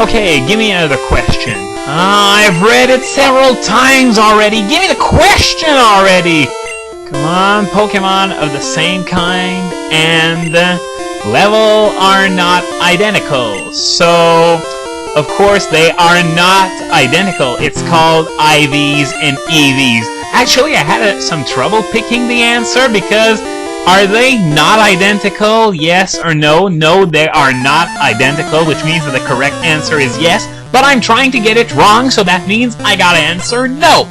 Okay, give me another question. I've read it several times already. Give me the question already! Come on, Pokemon of the same kind and level are not identical. So, of course, they are not identical. It's called IVs and EVs. Actually, I had some trouble picking the answer because are they not identical? Yes or no? No, they are not identical, which means that the correct answer is yes, but I'm trying to get it wrong, so that means I gotta answer no.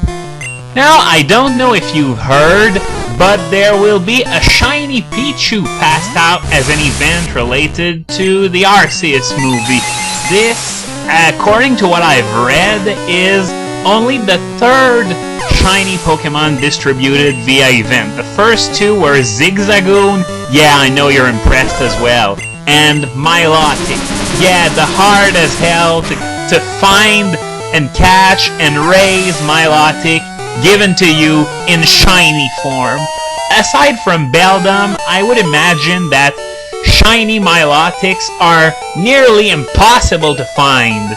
Now, I don't know if you've heard, but there will be a shiny Pichu passed out as an event related to the Arceus movie. This, according to what I've read, is only the third shiny Pokemon distributed via event. The first two were Zigzagoon, yeah, I know you're impressed as well, and Milotic. Yeah, the hard as hell to find and catch and raise Milotic given to you in shiny form. Aside from Beldum, I would imagine that shiny Milotics are nearly impossible to find.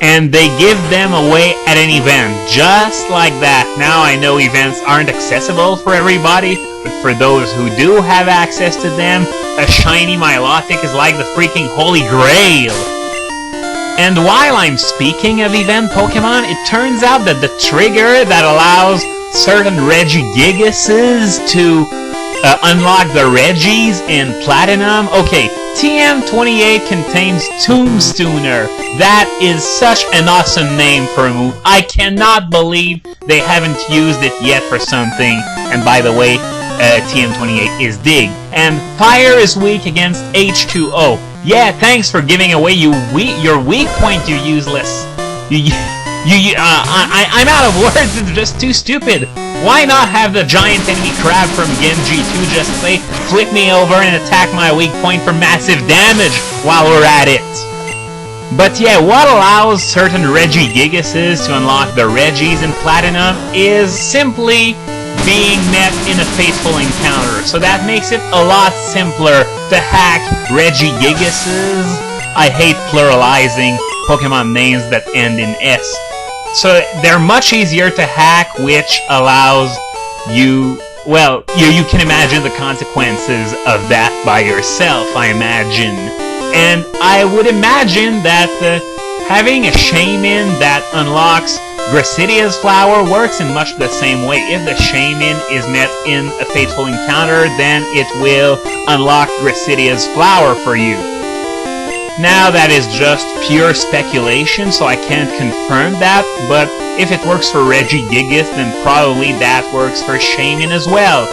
And they give them away at an event, just like that. Now I know events aren't accessible for everybody, but for those who do have access to them, a shiny Milotic is like the freaking holy grail. And while I'm speaking of event Pokemon, it turns out that the trigger that allows certain Regigiguses to unlock the Regis in Platinum. Okay, TM28 contains Tombstooner. That is such an awesome name for a move. I cannot believe they haven't used it yet for something. And by the way, TM28 is Dig. And Fire is weak against H2O. Yeah, thanks for giving away your weak point, you useless. I'm out of words, it's just too stupid. Why not have the giant enemy crab from Genji 2 just say, flip me over and attack my weak point for massive damage while we're at it? But yeah, what allows certain Regigiguses to unlock the Regis in Platinum is simply being met in a faithful encounter. So that makes it a lot simpler to hack Regigiguses. I hate pluralizing Pokemon names that end in S. So they're much easier to hack, which allows you, well, you can imagine the consequences of that by yourself, I imagine. And I would imagine that having a Shaman that unlocks Gracidea's Flower works in much the same way. If the Shaman is met in a faithful encounter, then it will unlock Gracidea's Flower for you. Now that is just pure speculation, so I can't confirm that, but if it works for Regigigas, then probably that works for Shaman as well.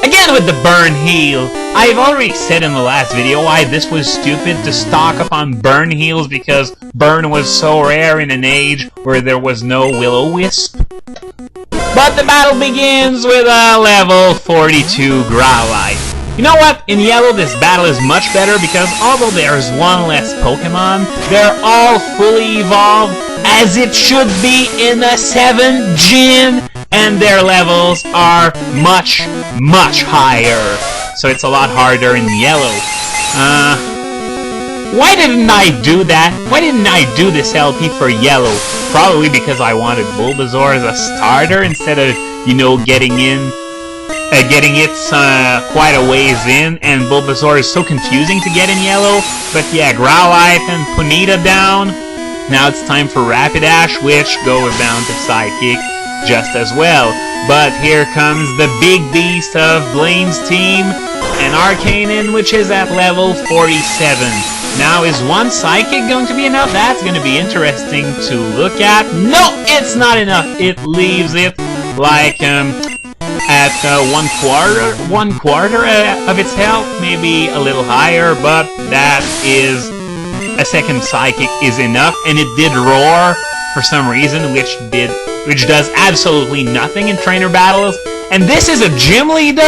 Again with the Burn Heal, I've already said in the last video why this was stupid to stock up on Burn Heals because Burn was so rare in an age where there was no Will-O-Wisp. But the battle begins with a level 42 Growlithe. You know what? In Yellow, this battle is much better because although there's one less Pokemon, they're all fully evolved as it should be in the 7th Gen, and their levels are much, much higher. So it's a lot harder in Yellow. Why didn't I do that? Why didn't I do this LP for Yellow? Probably because I wanted Bulbasaur as a starter instead of, you know, getting it quite a ways in, and Bulbasaur is so confusing to get in Yellow. But yeah, Growlithe and Ponyta down. Now it's time for Rapidash, which goes down to Psychic just as well. But here comes the big beast of Blaine's team, an Arcanine, which is at level 47. Now, is one Psychic going to be enough? That's going to be interesting to look at. No, it's not enough. It leaves it like at one quarter of its health, maybe a little higher, but that is a second Psychic is enough, and it did Roar for some reason, which does absolutely nothing in trainer battles. And this is a gym leader.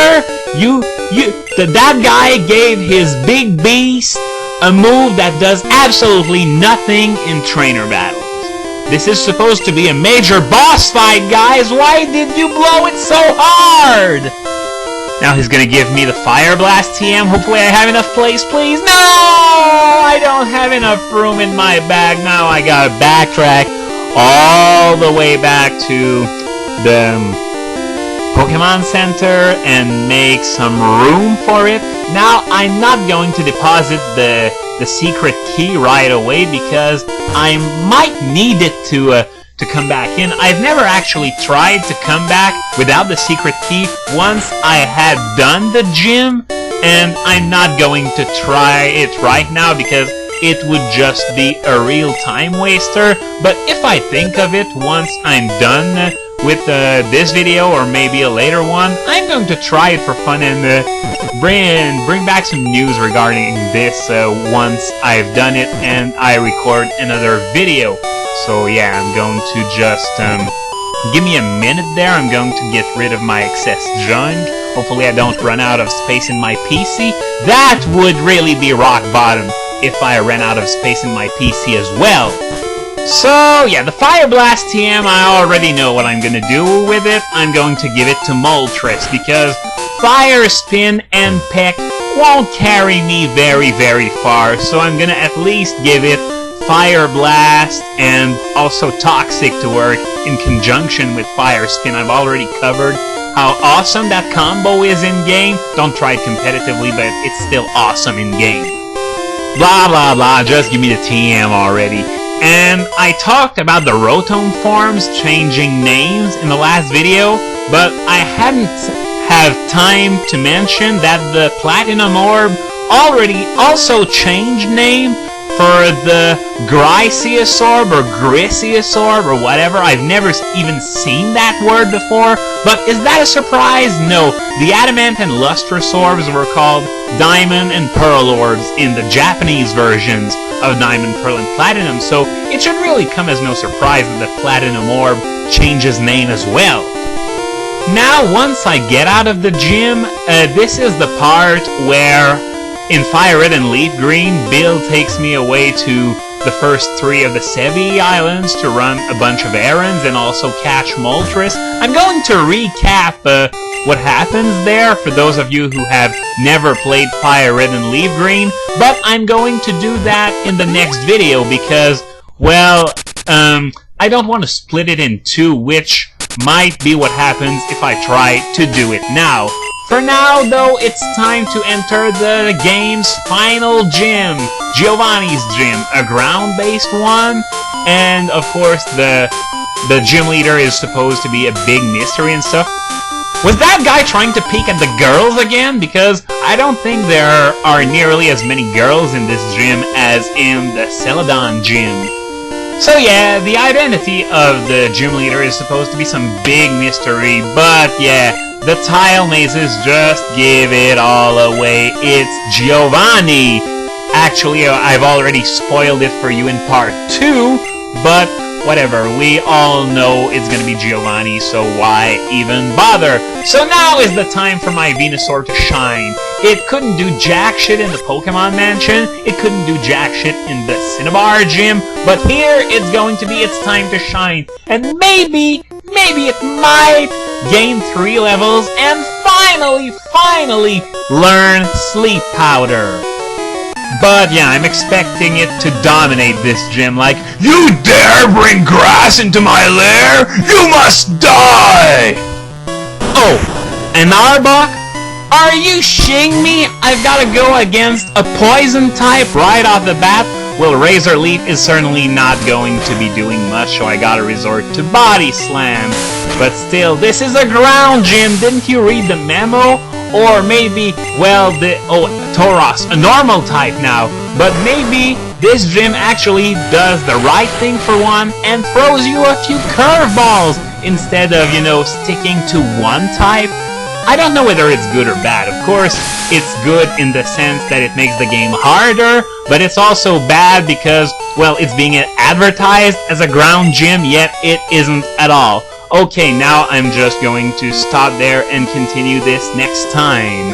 That guy gave his big beast a move that does absolutely nothing in trainer battles. This is supposed to be a major boss fight, guys! Why did you blow it so hard? Now he's gonna give me the Fire Blast TM. Hopefully I have enough place, please. No! I I don't have enough room in my bag. Now I gotta backtrack all the way back to the Pokemon Center and make some room for it. Now I'm not going to deposit the secret key right away because I might need it to come back in. I've never actually tried to come back without the secret key once I had done the gym, and I'm not going to try it right now because it would just be a real time waster. But if I think of it once I'm done with this video or maybe a later one, I'm going to try it for fun and bring back some news regarding this once I've done it and I record another video. So yeah, I'm going to just give me a minute there. I'm going to get rid of my excess junk. Hopefully I don't run out of space in my PC. That would really be rock bottom if I ran out of space in my PC as well. So yeah, the Fire Blast TM, I already know what I'm gonna do with it. I'm going to give it to Moltres because Fire Spin and Peck won't carry me very, very far. So I'm gonna at least give it Fire Blast and also Toxic to work in conjunction with Fire Spin. I've already covered how awesome that combo is in game. Don't try it competitively, but it's still awesome in game. Blah blah blah, just give me the TM already. And I talked about the Rotom forms changing names in the last video, but I hadn't have time to mention that the Platinum Orb already also changed name for the Gracidea or Gracidea or whatever. I've never even seen that word before, but is that a surprise? No, the Adamant and Lustrous Orbs were called Diamond and Pearl Orbs in the Japanese versions of Diamond, Pearl, and Platinum, so it should really come as no surprise that the Platinum Orb changes name as well. Now, once I get out of the gym, this is the part where in Fire Red and Leaf Green, Bill takes me away to the first 3 of the Sevi Islands to run a bunch of errands and also catch Moltres. I'm going to recap what happens there for those of you who have never played Fire Red and Leaf Green, but I'm going to do that in the next video because, well, I don't want to split it in 2, which might be what happens if I try to do it now. For now, though, it's time to enter the game's final gym, Giovanni's gym, a ground-based one, and of course the gym leader is supposed to be a big mystery and stuff. Was that guy trying to peek at the girls again? Because I don't think there are nearly as many girls in this gym as in the Celadon gym. So yeah, the identity of the gym leader is supposed to be some big mystery, but yeah, the tile mazes just give it all away. It's Giovanni! Actually, I've already spoiled it for you in part 2, but whatever, we all know it's gonna be Giovanni, so why even bother? So now is the time for my Venusaur to shine. It couldn't do jack shit in the Pokemon Mansion, it couldn't do jack shit in the Cinnabar gym, but here it's going to be its time to shine. And maybe it might gain 3 levels and finally learn Sleep Powder. But yeah, I'm expecting it to dominate this gym like, "You dare bring grass into my lair? You must die!" Oh, an Arbok? Are you shitting me? I've gotta go against a poison type right off the bat? Well, Razor Leaf is certainly not going to be doing much, so I gotta resort to Body Slam. But still, this is a ground gym, didn't you read the memo? Or maybe, well, Tauros, a normal type now. But maybe this gym actually does the right thing for one and throws you a few curveballs instead of, you know, sticking to one type. I don't know whether it's good or bad. Of course, it's good in the sense that it makes the game harder, but it's also bad because, well, it's being advertised as a ground gym, yet it isn't at all. Okay, now I'm just going to stop there and continue this next time.